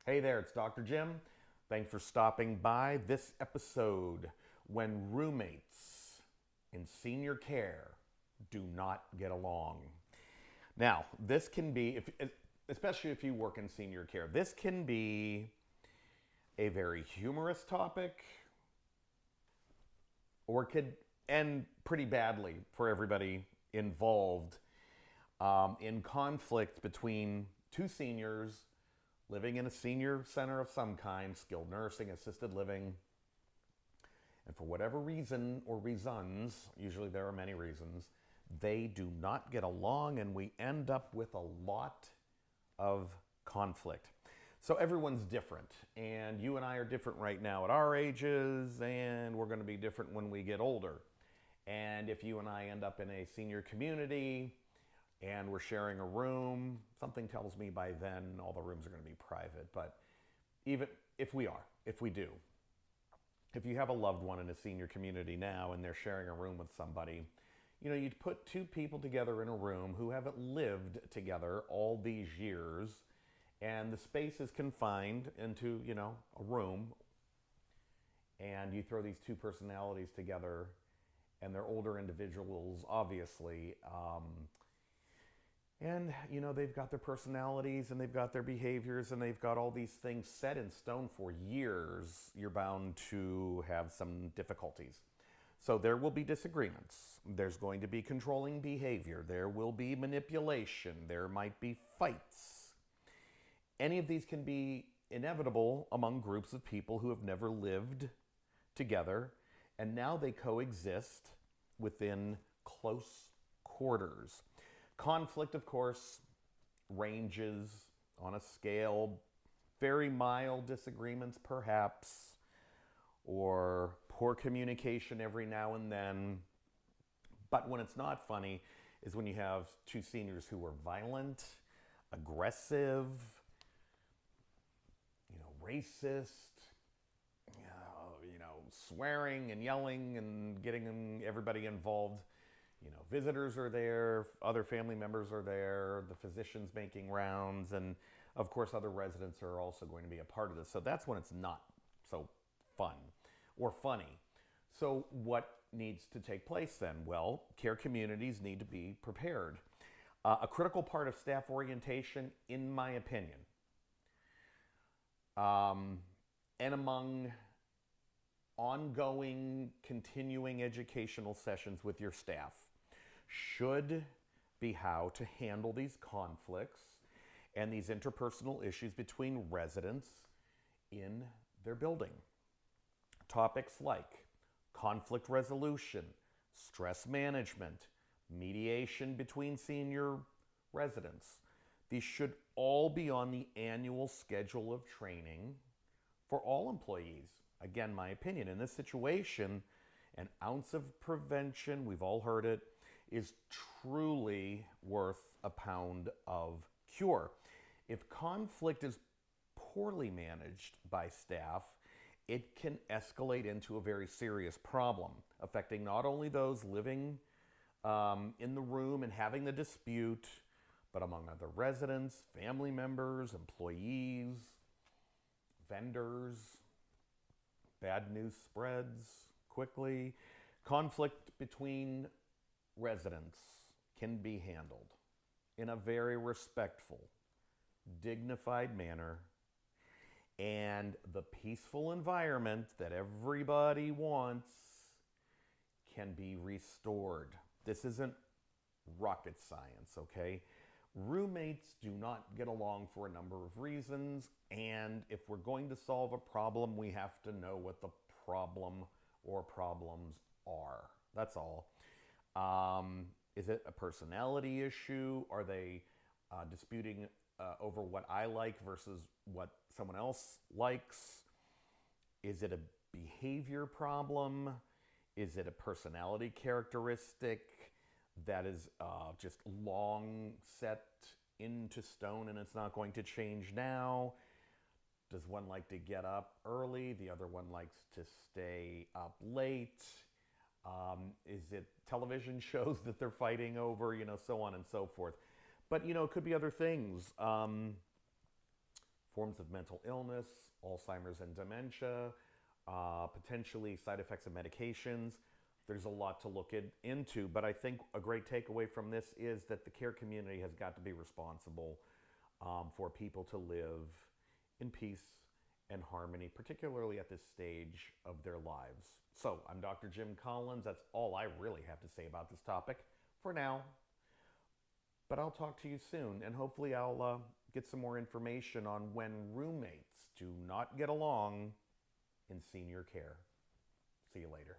Hey there, it's Dr. Jim. Thanks for stopping by this episode when roommates in senior care do not get along. Now, this can be, especially if you work in senior care, this can be a very humorous topic or it could end pretty badly for everybody involved in conflict between two seniors living in a senior center of some kind, skilled nursing, assisted living, and for whatever reason or reasons, usually there are many reasons, they do not get along and we end up with a lot of conflict. So everyone's different, and you and I are different right now at our ages, and we're going to be different when we get older. And if you and I end up in a senior community and we're sharing a room, something tells me by then all the rooms are going to be private. But even if we do, if you have a loved one in a senior community now and they're sharing a room with somebody, you'd put two people together in a room who haven't lived together all these years, and the space is confined into, a room, and you throw these two personalities together, and they're older individuals, obviously. And, they've got their personalities and they've got their behaviors and they've got all these things set in stone for years. You're bound to have some difficulties. So there will be disagreements. There's going to be controlling behavior. There will be manipulation. There might be fights. Any of these can be inevitable among groups of people who have never lived together, and now they coexist within close quarters. Conflict, of course, ranges on a scale, very mild disagreements, perhaps, or poor communication every now and then. But when it's not funny is when you have two seniors who are violent, aggressive, racist, swearing and yelling and getting everybody involved. Visitors are there, other family members are there, the physician's making rounds, and of course, other residents are also going to be a part of this. So that's when it's not so fun or funny. So, what needs to take place then? Well, care communities need to be prepared. A critical part of staff orientation, in my opinion, and among ongoing, continuing educational sessions with your staff, should be how to handle these conflicts and these interpersonal issues between residents in their building. Topics like conflict resolution, stress management, mediation between senior residents. These should all be on the annual schedule of training for all employees. Again, my opinion, in this situation, an ounce of prevention, we've all heard it, is truly worth a pound of cure. If conflict is poorly managed by staff, it can escalate into a very serious problem, affecting not only those living in the room and having the dispute, but among other residents, family members, employees, vendors. Bad news spreads quickly. Conflict between residents can be handled in a very respectful, dignified manner, and the peaceful environment that everybody wants can be restored. This isn't rocket science, okay? Roommates do not get along for a number of reasons, and if we're going to solve a problem, we have to know what the problem or problems are. That's all. Is it a personality issue? Are they disputing over what I like versus what someone else likes? Is it a behavior problem? Is it a personality characteristic that is just long set into stone and it's not going to change now? Does one like to get up early? The other one likes to stay up late? Is it television shows that they're fighting over? So on and so forth. But, it could be other things. forms of mental illness, Alzheimer's and dementia, potentially side effects of medications. There's a lot to look into, but I think a great takeaway from this is that the care community has got to be responsible for people to live in peace and harmony, particularly at this stage of their lives. So I'm Dr. Jim Collins. That's all I really have to say about this topic for now. But I'll talk to you soon, and hopefully I'll get some more information on when roommates do not get along in senior care. See you later.